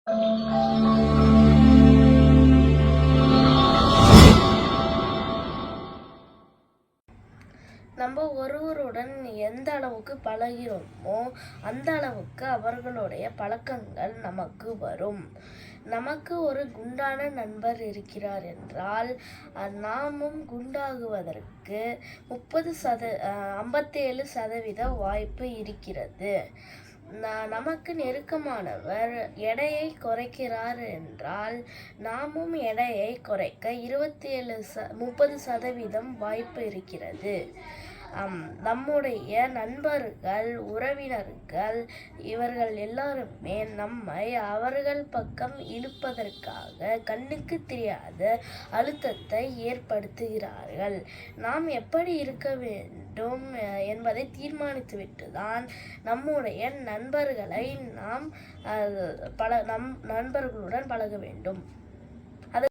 நம்ம ஒருவருடன் எந்த அளவுக்கு பழகிறோமோ அந்த அளவுக்கு அவர்களுடைய பழக்கங்கள் நமக்கு வரும். நமக்கு ஒரு குண்டான நண்பர் இருக்கிறார் என்றால் நாமும் குண்டாகுவதற்கு 57% வாய்ப்பு இருக்கிறது. நமக்கு நெருக்கமானவர் எடையை குறைக்கிறார் என்றால் நாமும் எடையை குறைக்க 30% வாய்ப்பு இருக்கிறது. நம்முடைய நண்பர்கள், உறவினர்கள் இவர்கள் எல்லாருமே நம்மை அவர்கள் பக்கம் இழுப்பதற்காக கண்ணுக்கு தெரியாத அழுத்தத்தை ஏற்படுத்துகிறார்கள். நாம் எப்படி இருக்க வேண்டும் என்பதை தீர்மானித்துவிட்டுதான் நம்முடைய நண்பர்களை நாம் நண்பர்களுடன் பழக வேண்டும்.